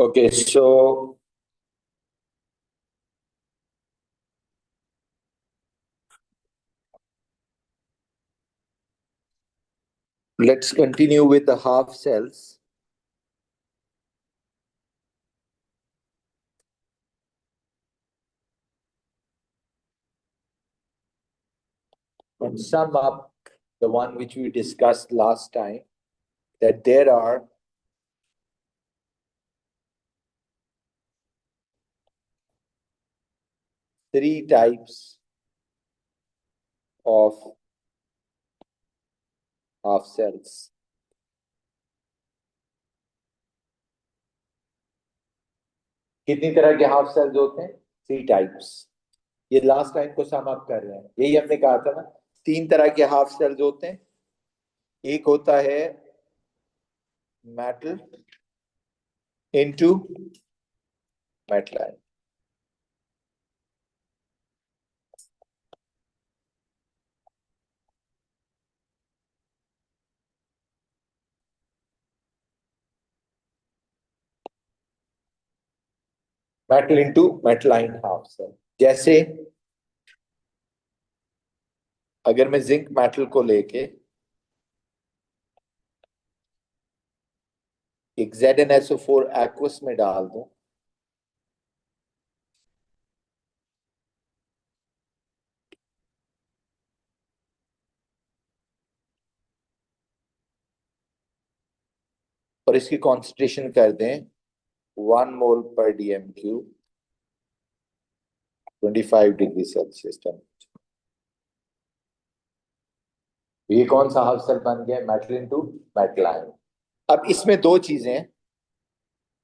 Okay, so let's continue with the half cells. And sum up the one which we discussed last time, that there are three types of half cells. कितनी तरह के half sales होते हैं? Three types. ये last time को sum up कर रहे हैं. यही हमने कहा था ना, तीन तरह के हाफ सेल्स होते हैं. एक होता है metal into metal ion. Metal into metal ion half cell. जैसे अगर मैं जिंक मेटल को लेके एक ZnSO4 एक्वस में डाल दूं, और इसकी कॉन्सेंट्रेशन कर दें 1 मोल पर DM³ 25 डिग्री सेल्सियस टेम्परेचर. ये कौन सा हाफ सेल बन गया? Metal into metal ion. अब इसमें दो चीजें हैं.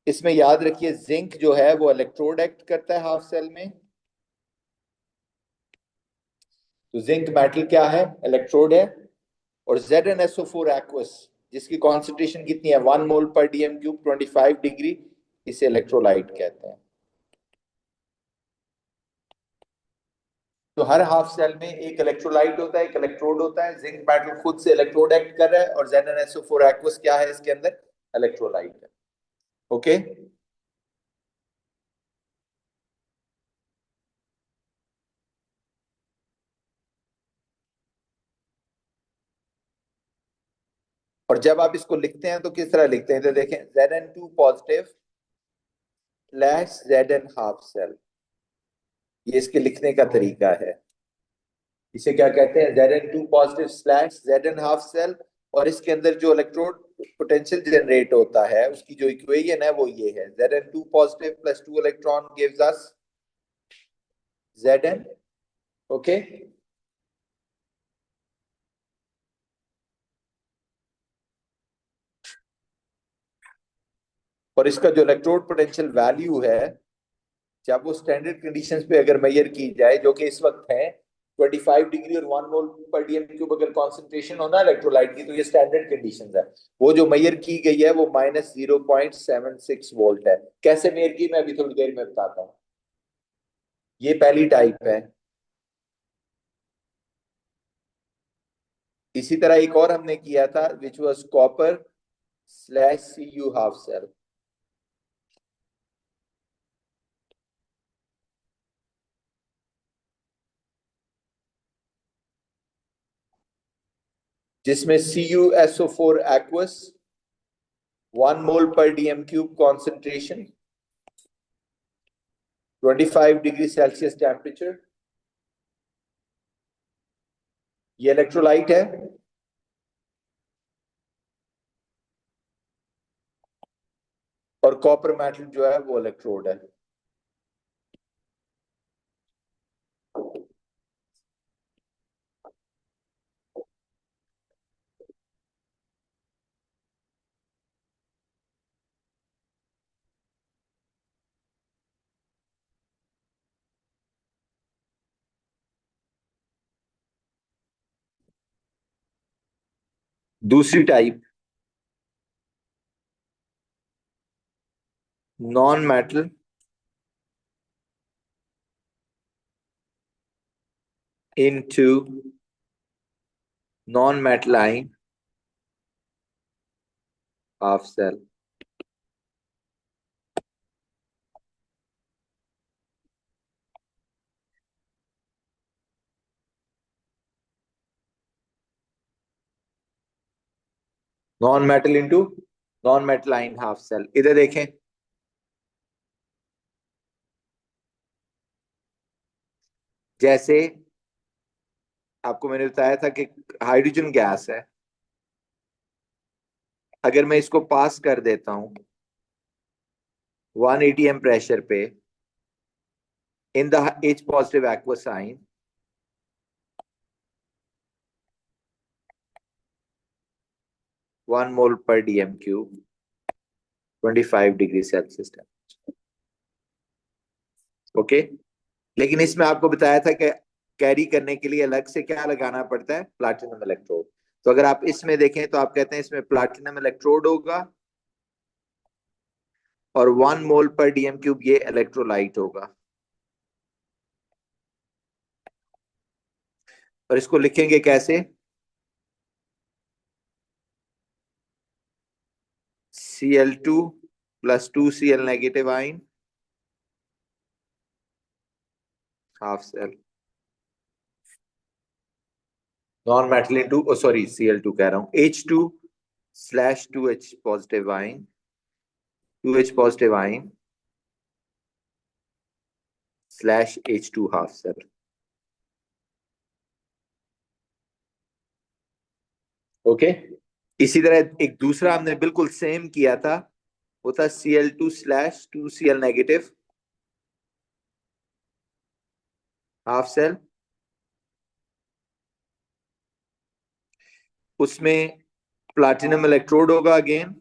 इसमें याद रखिए, जिंक जो है वो इलेक्ट्रोड एक्ट करता है हाफ सेल में. तो जिंक मेटल क्या है? इलेक्ट्रोड है. और ZnSO4 एक्वस जिसकी कॉन्सेंट्रेशन कितनी है? 1 मोल पर DM³ 25 डिग्री, इसे इलेक्ट्रोलाइट कहते हैं. तो हर हाफ सेल में एक इलेक्ट्रोलाइट होता है, एक इलेक्ट्रोड होता है. जिंक मेटल खुद से इलेक्ट्रोड एक्ट कर रहा है, और ZnSO4 एक्वस क्या है? इसके अंदर इलेक्ट्रोलाइट है. ओके. और जब आप इसको लिखते हैं तो किस तरह लिखते हैं? तो देखें, Zn2 positive slash Zn half cell, ये इसके लिखने का तरीका है. इसे क्या कहते हैं? Zn2 positive slash Zn half cell. और इसके अंदर जो इलेक्ट्रोड पोटेंशियल जनरेट होता है उसकी जो इक्वेशन है वो ये है: Zn2 positive plus 2 electron gives us Zn. Okay. और इसका जो इलेक्ट्रोड पोटेंशियल वैल्यू है, जब वो स्टैंडर्ड कंडीशंस पे अगर मेजर की जाए, जो कि इस वक्त है 25 डिग्री और 1 मोल पर DM³ अगर कॉन्सेंट्रेशन हो ना इलेक्ट्रोलाइट की, तो ये स्टैंडर्ड कंडीशंस है. वो जो मेजर की गई है वो -0.76 वोल्ट है. कैसे मेजर की, मैं अभी थोड़ी देर में बताता हूँ. ये पहली टाइप है. इसी तरह एक और हमने किया था, which was copper slash Cu half cell. जिसमें CuSO4 एक्वस 1 मोल पर DM³ concentration 25 degree Celsius temperature. ये इलेक्ट्रोलाइट है. और कॉपर मेटल जो है वो इलेक्ट्रोड है. दूसरी type non metal into non metal ion half cell. Non metal into non metal ion half cell. इधर देखें, जैसे आपको मैंने बताया था कि हाइड्रोजन गैस है, अगर मैं इसको पास कर देता हूं 1 atm प्रेशर पे in the H positive aqueous आइन, 1 मोल पर DM cube, 25 degree Celsius temperature. Okay, लेकिन इसमें आपको बताया था कि कैरी करने के लिए अलग से क्या लगाना पड़ता है, प्लैटिनम इलेक्ट्रोड। तो अगर आप इसमें देखें तो आप कहते हैं इसमें प्लैटिनम इलेक्ट्रोड होगा और 1 मोल पर डीएम क्यूब ये इलेक्ट्रोलाइट होगा। और इसको लिखेंगे कैसे, Cl2 plus 2Cl negative ion half cell, non metal into sorry Cl2 कह रहा हूं, H2 slash 2H positive ion, 2H positive ion slash H2 half cell. Okay, इसी तरह एक दूसरा हमने बिल्कुल सेम किया था, वो था Cl2 slash 2Cl negative half cell. उसमें प्लैटिनम इलेक्ट्रोड होगा अगेन,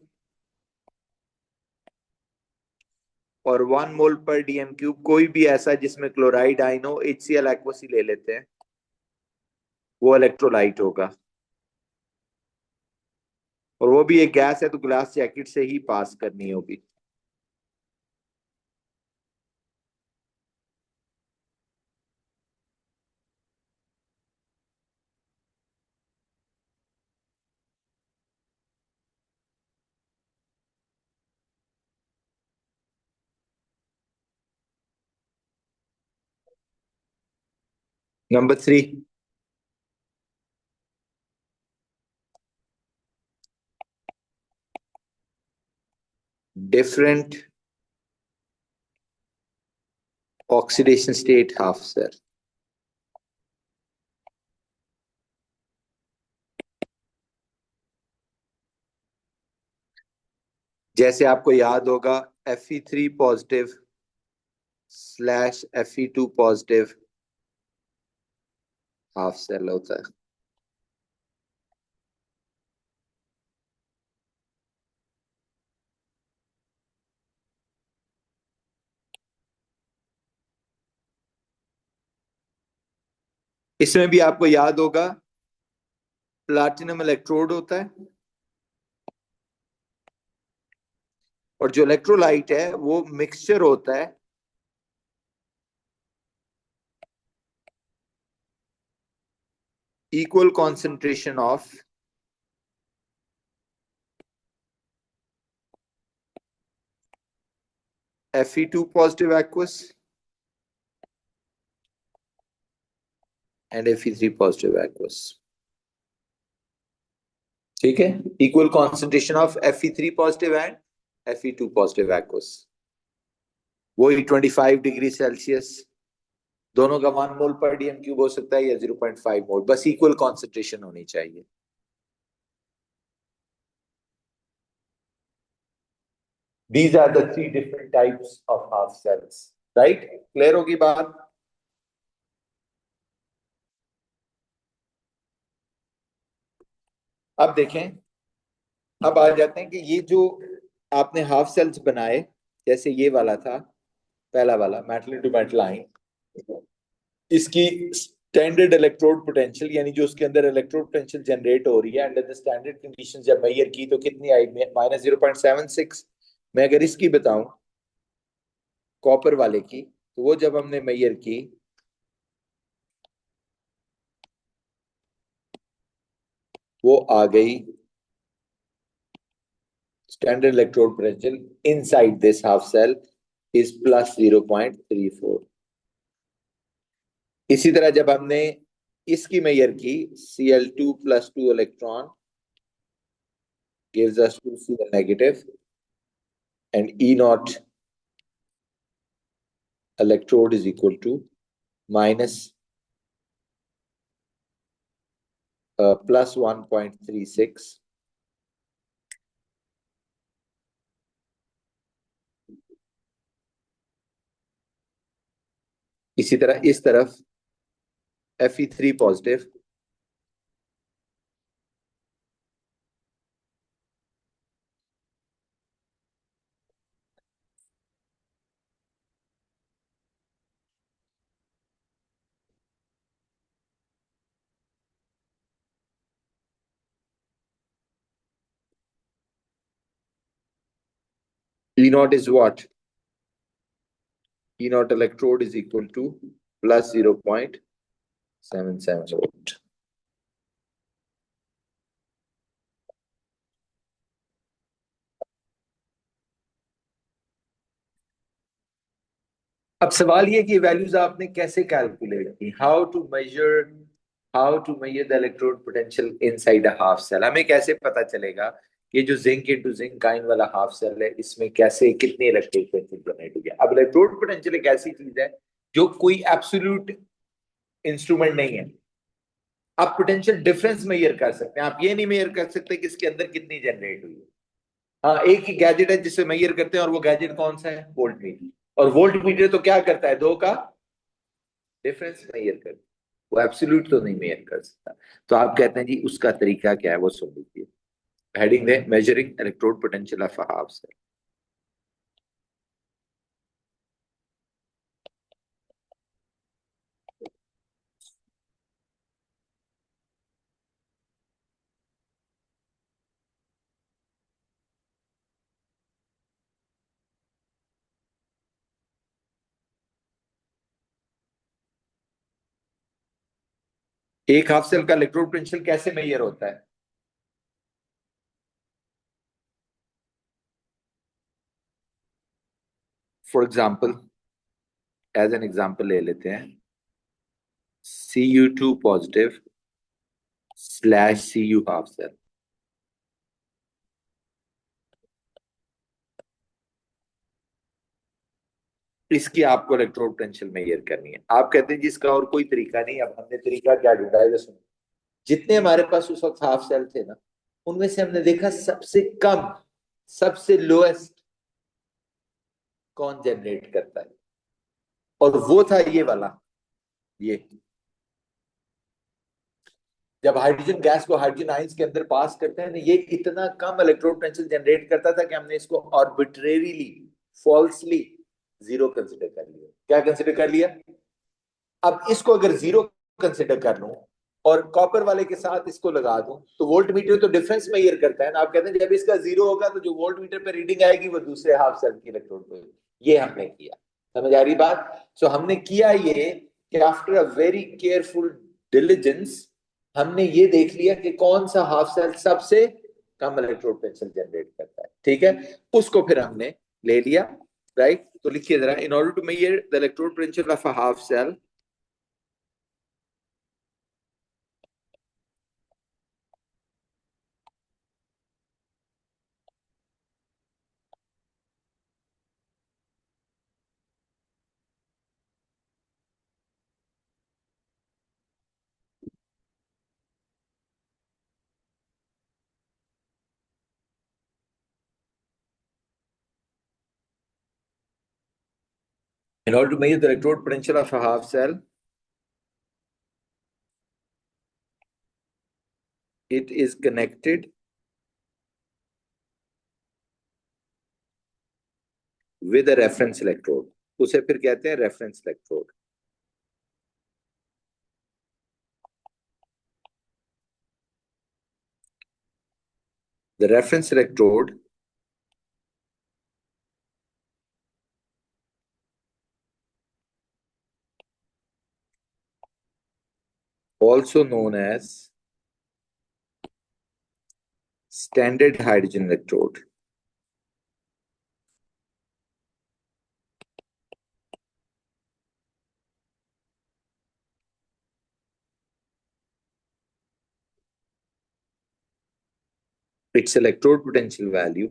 और 1 मोल पर डीएम क्यूब कोई भी ऐसा जिसमें क्लोराइड आयन हो, HCl एक्वस ही ले लेते हैं, वो इलेक्ट्रोलाइट होगा। और वो भी एक गैस है तो ग्लास जैकेट से ही पास करनी होगी। Number 3, different oxidation state half cell. जैसे आपको याद होगा Fe3 positive slash Fe2 positive half cell होता है। इसमें भी आपको याद होगा प्लैटिनम इलेक्ट्रोड होता है, और जो इलेक्ट्रोलाइट है वो मिक्सचर होता है equal concentration of Fe2 positive aqueous and Fe3 positive aqueous. ठीक है, equal concentration of Fe3 positive and Fe2 positive aqueous, वही 25 डिग्री सेल्सियस। दोनों का 1 मोल पर डीएम क्यूब हो सकता है या 0.5 मोल, बस इक्वल कॉन्सेंट्रेशन होनी चाहिए। These are the 3 different types of half cells, right? Clear होगी बात? अब देखें, अब आ जाते हैं कि ये जो आपने हाफ सेल्स बनाए, जैसे ये वाला था पहला वाला मेटल टू मेटल आइन, इसकी स्टैंडर्ड इलेक्ट्रोड पोटेंशियल यानी जो उसके अंदर इलेक्ट्रोड पोटेंशियल जनरेट हो रही है अंडर द स्टैंडर्ड कंडीशन जब मेजर की तो कितनी आई, -0.76। मैं अगर इसकी बताऊं कॉपर वाले की, तो वो जब हमने मेजर की वो आ गई standard electrode potential inside this half cell is plus 0.34। इसी तरह जब हमने इसकी मेजर की Cl2 + 2 electron gives us 2Cl negative, and E naught electrode is equal to minus plus 1.36. इसी तरह इस तरफ Fe3 positive, E naught is what? E naught electrode is equal to plus 0.77 volt. अब सवाल ये कि वैल्यूज आपने कैसे कैलकुलेट की, how to measure the electrode potential inside a half cell. हमें कैसे पता चलेगा ये जो जिंक इनटू जिंक काइंड वाला हाफ सेल है इसमें कैसे कितनी इलेक्ट्रिक पोटेंशियल जनरेट होगी। अब इलेक्ट्रोड पोटेंशियल एक ऐसी चीज है जो कोई एब्सोल्यूट इंस्ट्रूमेंट नहीं है। आप पोटेंशियल डिफरेंस मेजर कर सकते हैं, आप ये नहीं मेजर कर सकते कि इसके अंदर कितनी जनरेट हुई है। हाँ, एक ही गैजेट है जिससे मेजर करते हैं और वो गैजेट कौन सा है? Volt meter. और वोल्ट मीटर तो क्या करता है? दो का डिफरेंस मेजर कर, वो एब्सोल्यूट तो नहीं मेजर कर सकता। तो आप कहते हैं जी उसका तरीका क्या है वो सुन लीजिए। हेडिंग है measuring electrode potential of a half cell. एक हाफ सेल का इलेक्ट्रोड पोटेंशियल कैसे मेजर होता है? For example, as an example ले लेते हैं Cu2 positive slash Cu half cell. इसकी आपको इलेक्ट्रोड पोटेंशियल मेजर करनी है। आप कहते हैं जी इसका और कोई तरीका नहीं। अब हमने तरीका क्या ढूंढा है, सुनो। जितने हमारे पास उस वक्त हाफ सेल थे ना, उनमें से हमने देखा सबसे कम, सबसे लोएस्ट कौन जनरेट करता है, और वो था ये वाला। ये जब हाइड्रोजन गैस को हाइड्रोजन आइंस के अंदर पास करते हैं ना, ये इतना कम इलेक्ट्रोड पोटेंशियल जनरेट करता था कि हमने इसको आर्बिट्रेरीली, फॉल्सली जीरो कंसिडर कर लिया। क्या कंसिडर कर लिया? अब इसको अगर जीरो कंसिडर कर लूं और कॉपर वाले के साथ इसको लगा दूं तो वोल्ट मीटर तो डिफरेंस मेजर करता है ना। आप कहते हैं जब इसका जीरो होगा तो जो वोल्ट मीटर पे रीडिंग आएगी वो दूसरे हाफ सेल की इलेक्ट्रोड पे। ये हमने किया। समझ आ रही बात? सो हमने किया ये कि after a very careful diligence हमने ये देख लिया कि कौन सा हाफ सेल सबसे कम इलेक्ट्रोड पोटेंशियल जनरेट करता है। ठीक है, उसको फिर हमने ले लिया। राइट, तो लिखिए जरा, in order to measure the electrode potential of a half cell, in order to measure the electrode potential of a half cell, it is connected with a reference electrode. उसे फिर कहते हैं reference electrode. The reference electrode also known as standard hydrogen electrode. its electrode potential value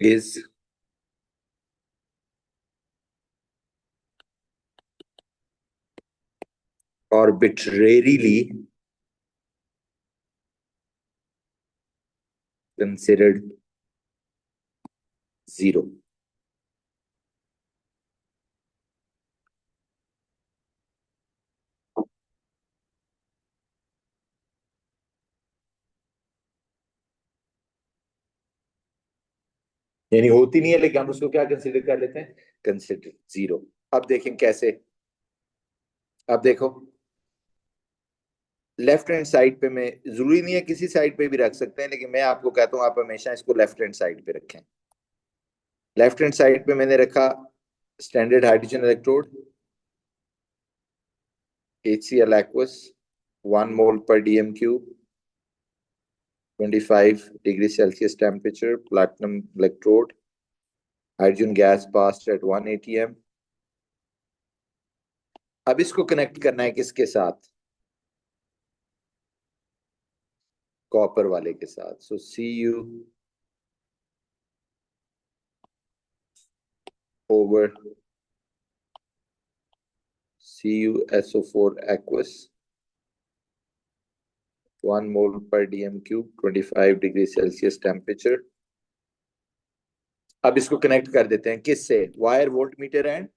is arbitrarily considered zero. यानी होती नहीं है, लेकिन हम उसको क्या कंसिडर कर लेते हैं, कंसिडर जीरो। अब देखें कैसे। अब देखो, लेफ्ट हैंड साइड पे मैं, जरूरी नहीं है किसी साइड पे भी रख सकते हैं, लेकिन मैं आपको कहता हूं आप हमेशा इसको लेफ्ट हैंड साइड पे रखें। लेफ्ट हैंड साइड पे मैंने रखा standard hydrogen electrode, HCl aqueous, 1 mole per dm cube, 25 degree Celsius temperature, platinum electrode, hydrogen gas passed at 1 atm। अब इसको कनेक्ट करना है किसके साथ, कॉपर वाले के साथ। सो Cu over CuSO4 aqueous, 1 mole per dm cube, 25 degree Celsius temperature। अब इसको कनेक्ट कर देते हैं किससे, wire volt meter and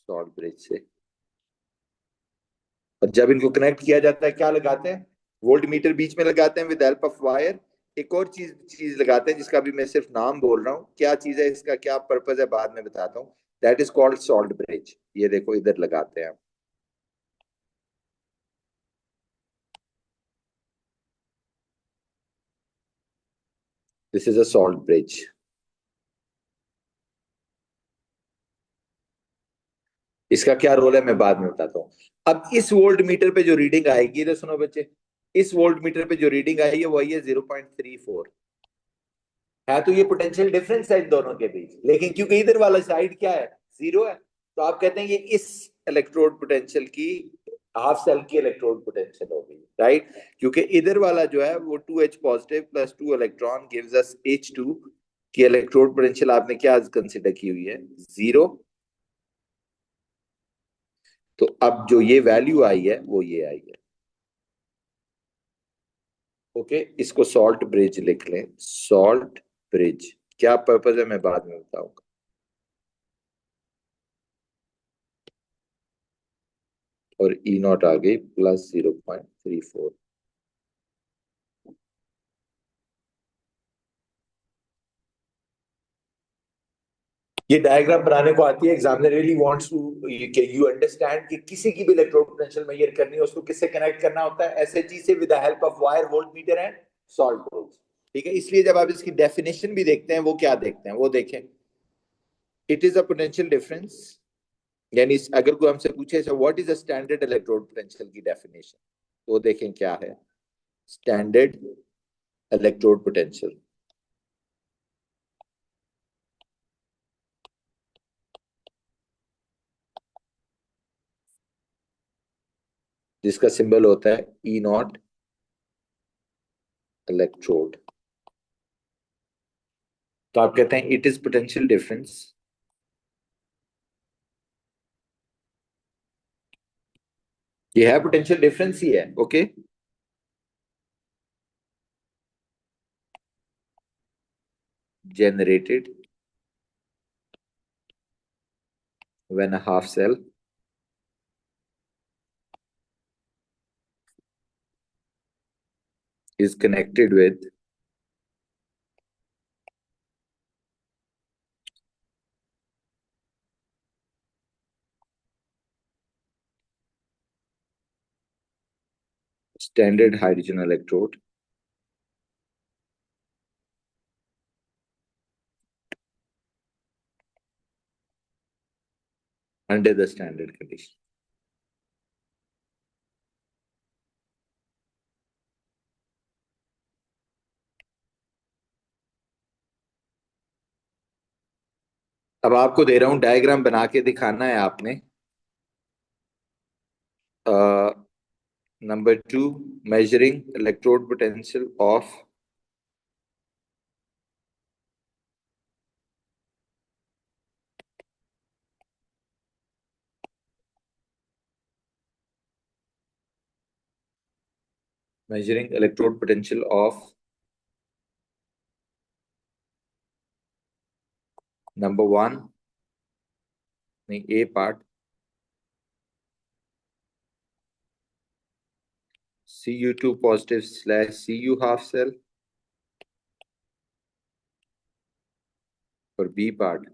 salt bridge से। और जब इनको कनेक्ट किया जाता है क्या लगाते हैं, वोल्ट मीटर बीच में लगाते हैं विद हेल्प ऑफ वायर। एक और चीज चीज लगाते हैं जिसका भी मैं सिर्फ नाम बोल रहा हूँ, क्या चीज है, इसका क्या पर्पज है बाद में बताता हूँ। That is called salt bridge. ये देखो इधर लगाते हैं। This is a salt bridge. इसका क्या रोल है मैं बाद में बताता हूँ। अब इस वोल्ट मीटर पे जो रीडिंग आएगी, तो सुनो बच्चे, इस वोल्ट मीटर पे जो रीडिंग आई है वो आई है 0.34। है तो ये पोटेंशियल डिफरेंस है इन दोनों के बीच, लेकिन क्योंकि इधर वाला साइड क्या है, जीरो है, तो आप कहते हैं ये इस इलेक्ट्रोड पोटेंशियल की, हाफ सेल की इलेक्ट्रोड पोटेंशियल होगी, राइट। क्योंकि इधर वाला जो है वो 2H positive plus 2 electron gives us H2 की इलेक्ट्रोड पोटेंशियल आपने क्या कंसिडर की हुई है, जीरो। तो अब जो ये वैल्यू आई है वो ये आई है। ओके, इसको सॉल्ट ब्रिज लिख लें, सॉल्ट ब्रिज। क्या पर्पज है मैं बाद में बताऊंगा। और ई नॉट आ गई +0.34। ये डायग्राम बनाने को आती है, examiner really wants to you understand कि किसी की भी इलेक्ट्रोड पोटेंशियल मेजर करनी है उसको किससे कनेक्ट करना होता है, एसएचजी से with the help of wire volt meter and salt bridge. ठीक है, इसलिए जब आप इसकी डेफिनेशन भी देखते हैं वो क्या देखते हैं, वो देखें, it is a potential difference. यानी अगर कोई हमसे पूछे what is a standard electrode potential की डेफिनेशन, तो देखें क्या है स्टैंडर्ड इलेक्ट्रोड पोटेंशियल, जिसका सिंबल होता है ई नॉट इलेक्ट्रोड। तो आप कहते हैं इट इज पोटेंशियल डिफरेंस, ये है पोटेंशियल डिफरेंस ही है। Okay, generated when a half cell is connected with standard hydrogen electrode under the standard condition। अब आपको दे रहा हूं, डायग्राम बना के दिखाना है आपने। Number two, measuring electrode potential of measuring electrode potential of number one, नहीं A part, Cu2 positive slash Cu half cell, और बी पार्ट,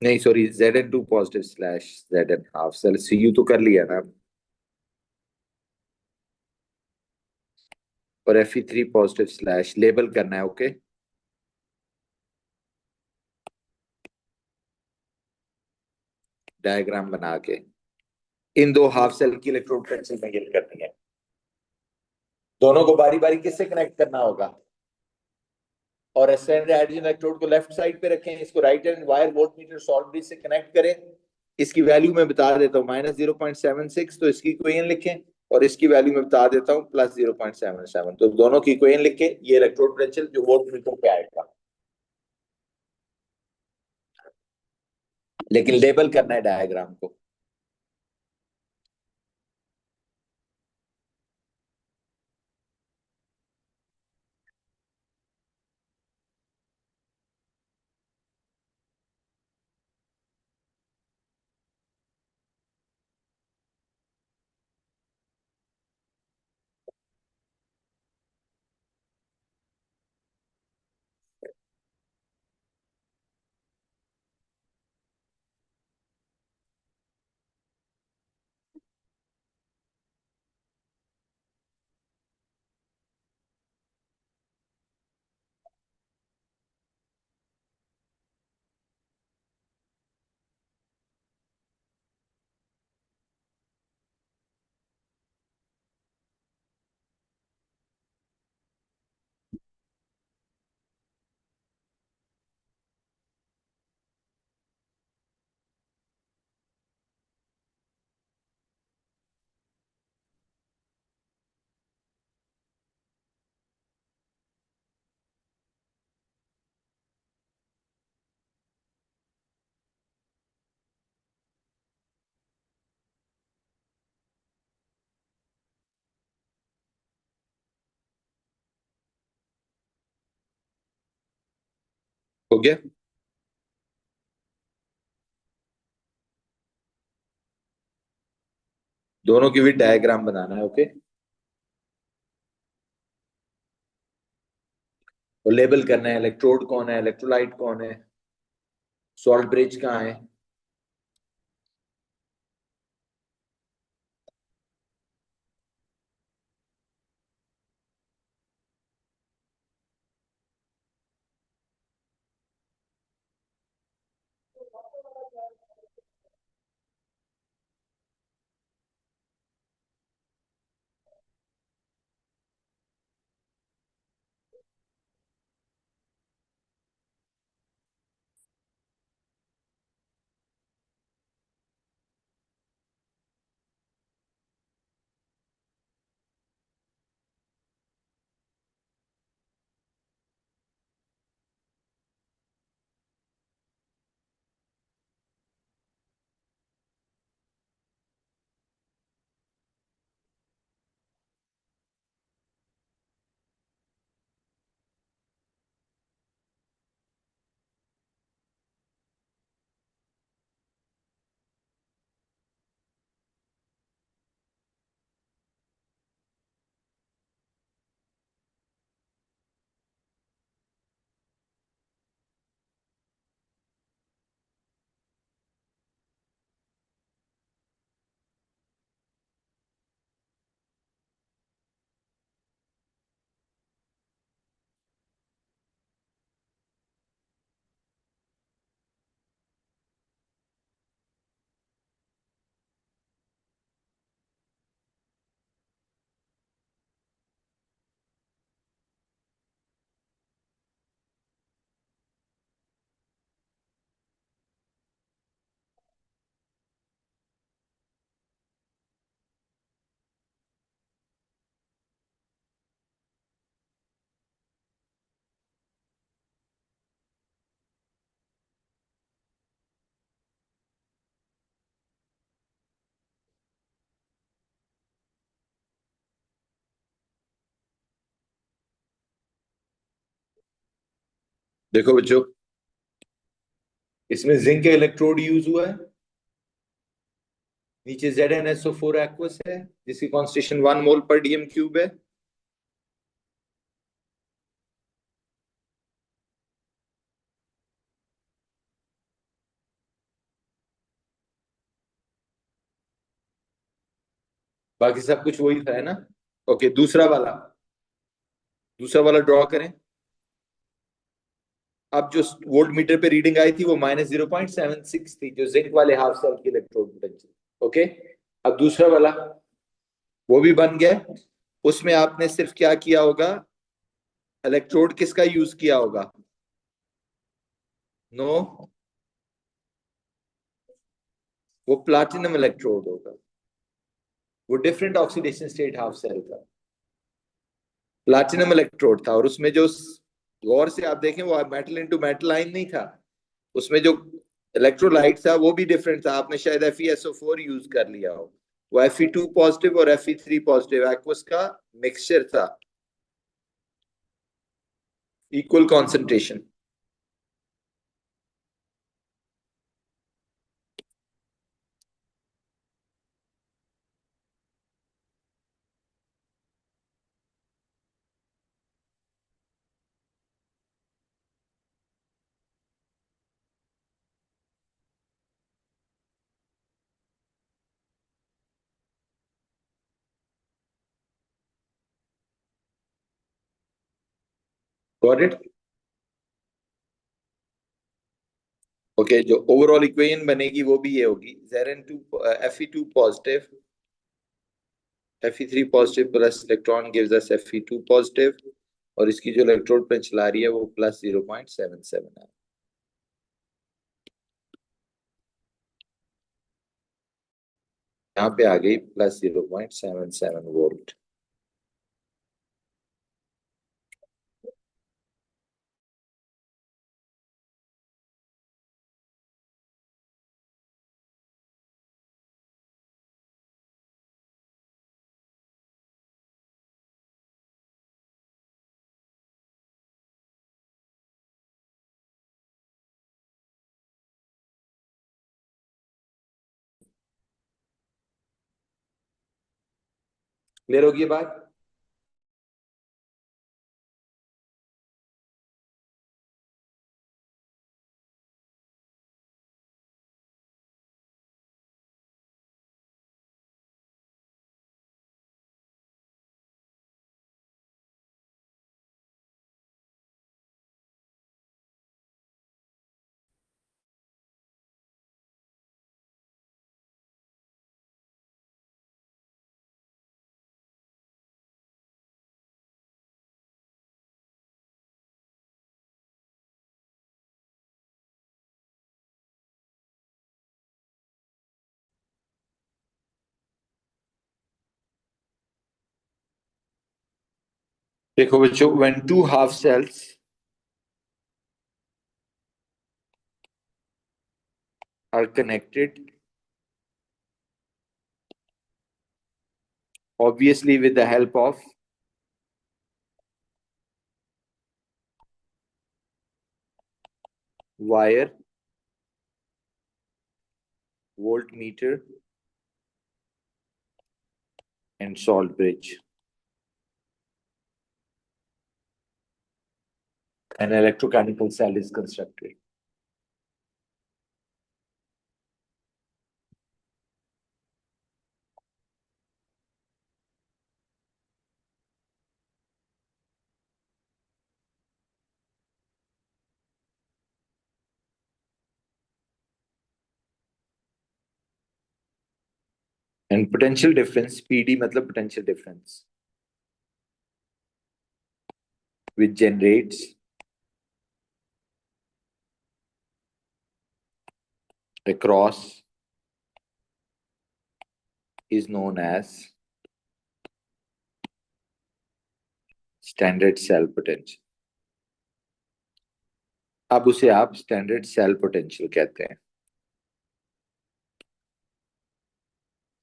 नहीं sorry, Zn2 positive slash Zn half cell, Cu तो कर लिया ना, और Fe3 पॉजिटिव स्लैश लेबल करना है। ओके, डायग्राम बना के इन दो हाफ सेल की इलेक्ट्रोड पोटेंशियल मेजर करनी है। दोनों को बारी बारी किससे कनेक्ट करना होगा, और स्टैंडर्ड हाइड्रोजन इलेक्ट्रोड को लेफ्ट साइड पे रखें, इसको right hand wire voltmeter salt bridge से कनेक्ट करें। इसकी वैल्यू मैं बता देता हूँ, -0.76, तो इसकी इक्वेशन लिखें, और इसकी वैल्यू मैं बता देता हूँ +0.77, तो दोनों की इक्वेशन लिख के ये इलेक्ट्रोड पोटेंशियल जो वोल्टमीटर पे आएगा, लेकिन लेबल करना है डायग्राम को। हो गया, दोनों की भी डायग्राम बनाना है। ओके, और लेबल करना है, इलेक्ट्रोड कौन है, इलेक्ट्रोलाइट कौन है, सॉल्ट ब्रिज कहाँ है। देखो बच्चों, इसमें जिंक का इलेक्ट्रोड यूज हुआ है, नीचे ZnSO4 एक्वस है जिसकी कॉन्सेंट्रेशन 1 मोल पर डीएम क्यूब है। बाकी सब कुछ वही था, है ना। ओके, दूसरा वाला ड्रॉ करें। अब जो वोल्ट मीटर पे रीडिंग आई थी वो -0.76 थी, जो जिंक वाले हाफ सेल की इलेक्ट्रोड पोटेंशियल। ओके, अब दूसरा वाला वो भी बन गया। उसमें आपने सिर्फ क्या किया होगा, इलेक्ट्रोड किसका यूज किया होगा? नो, वो प्लाटिनम इलेक्ट्रोड होगा। वो different oxidation state half cell का प्लाटिनम इलेक्ट्रोड था। और उसमें जो, गौर से आप देखें, वो मेटल इनटू मेटल लाइन नहीं था। उसमें जो इलेक्ट्रोलाइट था वो भी डिफरेंट था। आपने शायद FeSO4 यूज कर लिया हो। वो Fe2 पॉजिटिव और Fe3 पॉजिटिव एक्वस का मिक्सचर था, equal concentration. Got it? Okay, जो ओवरऑल इक्वेशन बनेगी वो भी ये होगी, Zn2 Fe2 positive, Fe3 positive plus electron gives us Fe2 positive, और इसकी जो इलेक्ट्रोड पे चला रही है वो +0.77 है। यहाँ पे आ गई +0.77 वोल्ट। क्लियर होगी ये बात? देखो बच्चों, when two half cells are connected, obviously with the help of wire, voltmeter and salt bridge, an electrochemical cell is constructed. And potential difference, PD मतलब potential difference, which generates across is known as standard cell potential. अब उसे आप standard cell potential कहते हैं,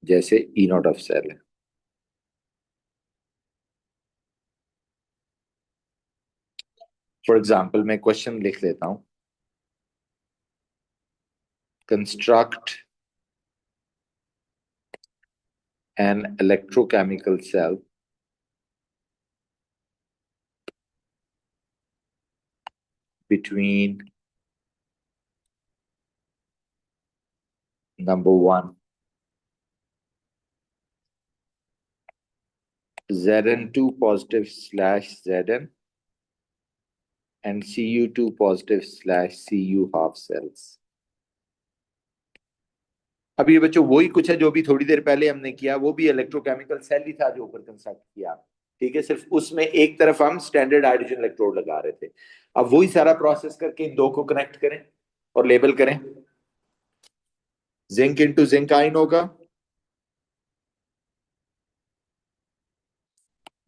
जैसे E0 of cell है। For example मैं question लिख लेता हूं, construct an electrochemical cell between number one Zn2 positive slash Zn and Cu2 positive slash Cu half cells। अब ये बच्चों वही कुछ है जो भी थोड़ी देर पहले हमने किया, वो भी इलेक्ट्रोकेमिकल सेल ही था जो ऊपर कंस्ट्रक्ट किया। ठीक है, सिर्फ उसमें एक तरफ हम स्टैंडर्ड हाइड्रोजन इलेक्ट्रोड लगा रहे थे। अब वही सारा प्रोसेस करके इन दो को कनेक्ट करें और लेबल करें। जिंक इंटू जिंक आयन होगा,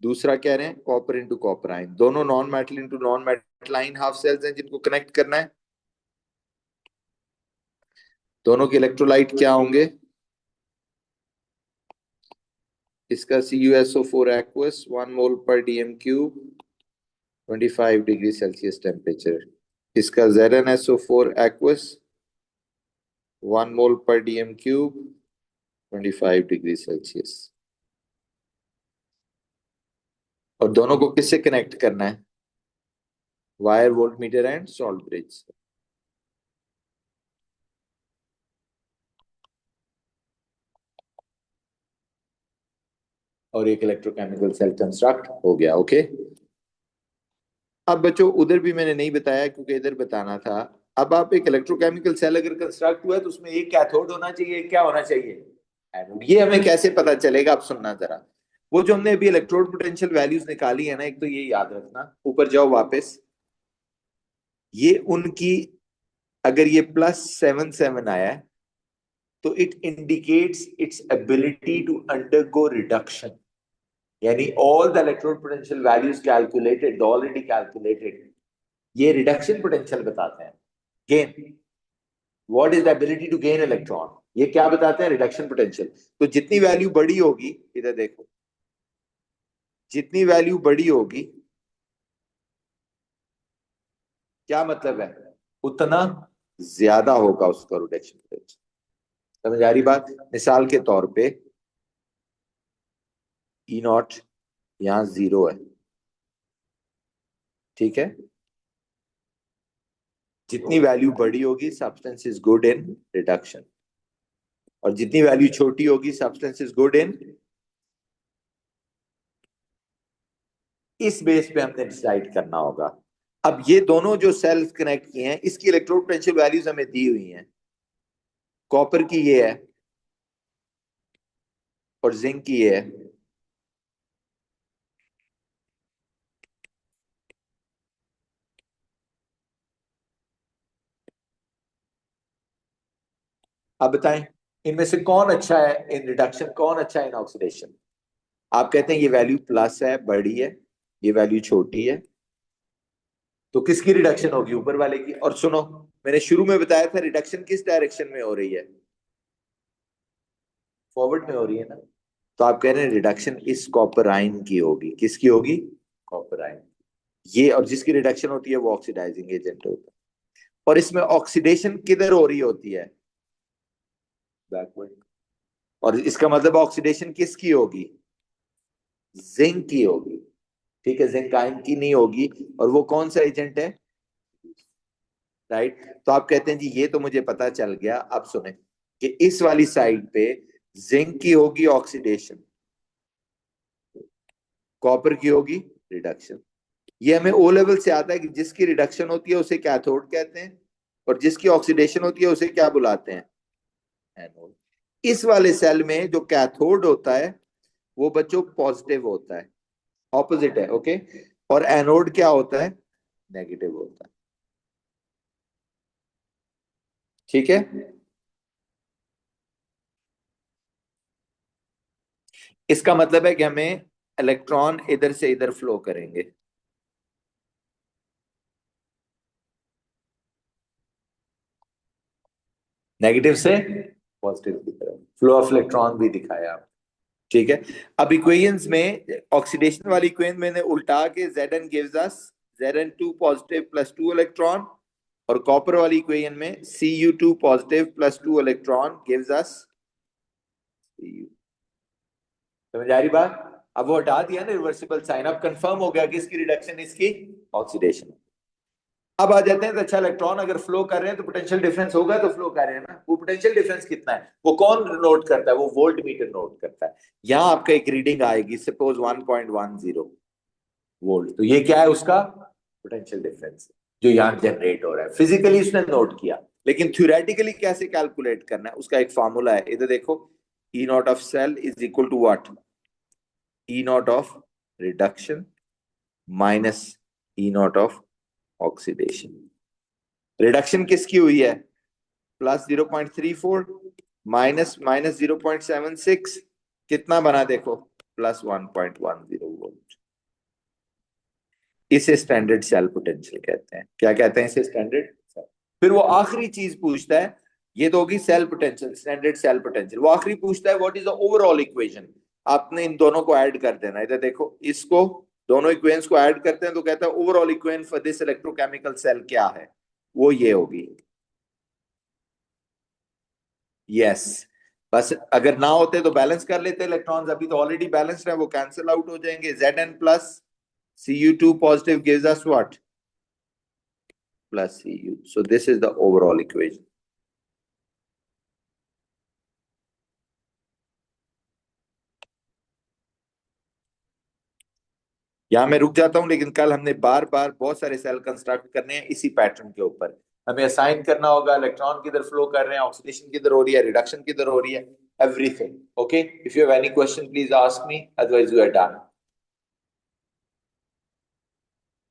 दूसरा कह रहे हैं कॉपर इंटू कॉपर आयन, दोनों non metal into non metal ion half cells हैं जिनको कनेक्ट करना है। दोनों के इलेक्ट्रोलाइट क्या होंगे, इसका CuSO4 aqueous 1 मोल पर DM cube 25 degree Celsius temperature, इसका ZnSO4 aqueous 1 मोल पर डीएम क्यूब 25 डिग्री सेल्सियस। और दोनों को किससे कनेक्ट करना है, wire voltmeter and salt bridge. और एक इलेक्ट्रोकेमिकल सेल कंस्ट्रक्ट हो गया। ओके, अब बच्चों उधर भी मैंने नहीं बताया क्योंकि इधर बताना था। अब आप एक इलेक्ट्रोकेमिकल सेल अगर कंस्ट्रक्ट हुआ है तो उसमें एक कैथोड होना चाहिए, क्या होना चाहिए, एनोड। ये हमें कैसे पता चलेगा, आप सुनना जरा। वो जो हमने अभी इलेक्ट्रोड पोटेंशियल वैल्यूज निकाली है ना, एक तो ये याद रखना, ऊपर जाओ वापस, ये उनकी, अगर ये +77 आया है तो it indicates its ability to undergo reduction, यानी all the electrode potential values calculated, already calculated, ये रिडक्शन पोटेंशियल बताते हैं। Gain, what is the ability to gain electron, ये क्या बताते हैं, रिडक्शन पोटेंशियल। तो जितनी वैल्यू बड़ी होगी, इधर देखो, जितनी वैल्यू बड़ी होगी क्या मतलब है, उतना ज्यादा होगा उसका रिडक्शन पोटेंशियल। समझ आ रही बात। मिसाल के तौर पे E0 यहां 0 है, ठीक है, जितनी वैल्यू बड़ी होगी substance is good in reduction, और जितनी वैल्यू छोटी होगी सब्सटेंस इज गुड इन, इस बेस पे हमने डिसाइड करना होगा। अब ये दोनों जो सेल्स कनेक्ट किए हैं इसकी इलेक्ट्रोड पोटेंशियल वैल्यूज हमें दी हुई हैं, कॉपर की ये है और जिंक की ये है। अब बताएं इनमें से कौन अच्छा है इन रिडक्शन, कौन अच्छा है इन ऑक्सीडेशन। आप कहते हैं ये वैल्यू प्लस है, बड़ी है, ये वैल्यू छोटी है, तो किसकी रिडक्शन होगी, ऊपर वाले की। और सुनो, मैंने शुरू में बताया था रिडक्शन किस डायरेक्शन में हो रही है, फॉरवर्ड में हो रही है ना। तो आप कह रहे हैं रिडक्शन इस कॉपर आयन की होगी, किसकी होगी, कॉपर आयन। ये, और जिसकी रिडक्शन होती है वो ऑक्सीडाइजिंग एजेंट होता है। और इसमें ऑक्सीडेशन किधर हो रही होती है, बैकवर्ड। और इसका मतलब ऑक्सीडेशन किसकी होगी, जिंक की होगी, ठीक है, जिंक आयन की नहीं होगी। और वो कौन सा एजेंट है, राइट। तो आप कहते हैं जी ये तो मुझे पता चल गया। अब सुने कि इस वाली साइड पे जिंक की होगी ऑक्सीडेशन, कॉपर की होगी रिडक्शन। ये हमें ओ लेवल से आता है कि जिसकी रिडक्शन होती है उसे कैथोड कहते हैं, और जिसकी ऑक्सीडेशन होती है उसे क्या बुलाते हैं, एनोड। इस वाले सेल में जो कैथोड होता है वो बच्चों पॉजिटिव होता है, ऑपोजिट है, ओके। और एनोड क्या होता है, नेगेटिव होता है, ठीक है। इसका मतलब है कि हमें इलेक्ट्रॉन इधर से इधर फ्लो करेंगे, नेगेटिव से पॉजिटिव की तरफ फ्लो ऑफ इलेक्ट्रॉन भी दिखाया आप, ठीक है। अब इक्वेशंस में ऑक्सीडेशन वाली इक्वेशन मैंने उल्टा के Zn gives us Zn2 positive plus 2 electron, और कॉपर वाली इक्वेशन में Cu2 positive plus 2 electron gives us Cu। समझ आ रही बात? अब वो हटा दिया ना रिवर्सिबल साइन, अब कंफर्म हो गया कि इसकी रिडक्शन, इसकी ऑक्सीडेशन। अब आ जाते हैं तो अच्छा, इलेक्ट्रॉन अगर फ्लो कर रहे हैं तो पोटेंशियल डिफरेंस होगा, तो फ्लो कर रहे हैं ना, वो पोटेंशियल डिफरेंस कितना है वो कौन नोट करता है? वो वोल्ट मीटर नोट करता है। यहां आपका एक रीडिंग आएगी सपोज 1.10 वोल्ट, तो ये क्या है? उसका पोटेंशियल डिफरेंस जो यहाँ जनरेट हो रहा है। फिजिकली उसने नोट किया, लेकिन थ्योरेटिकली कैसे कैलकुलेट करना है उसका एक फॉर्मूला है। इधर देखो, E nought of cell is equal to what? E nought of reduction minus E nought of oxidation. Reduction किसकी हुई है? प्लस 0.34 माइनस माइनस 0.76, कितना बना देखो? Plus 1.10 volt. इसे स्टैंडर्ड सेल पोटेंशियल कहते हैं। क्या कहते हैं इसे? Standard cell. फिर वो आखिरी चीज पूछता है, ये तो होगी cell potential, standard cell potential. वो आखिरी पूछता है what is the overall equation. आपने इन दोनों को ऐड कर देना। इधर देखो, इसको दोनों इक्वेशंस को ऐड करते हैं तो कहता है overall equation for this electrochemical cell क्या है? वो ये होगी। यस, बस अगर ना होते तो बैलेंस कर लेते इलेक्ट्रॉन्स, अभी तो ऑलरेडी बैलेंस्ड है, वो कैंसिल आउट हो जाएंगे। Zn plus Cu2 positive gives us what? Plus Cu. So this is the overall equation. यहां मैं रुक जाता हूं, लेकिन कल हमने बार बार बहुत सारे सेल कंस्ट्रक्ट करने हैं इसी पैटर्न के ऊपर। हमें असाइन करना होगा इलेक्ट्रॉन किधर फ्लो कर रहे हैं, ऑक्सीडेशन किधर हो रही है, रिडक्शन किधर हो रही है, everything. Okay, if you have any question please ask me, otherwise we are done.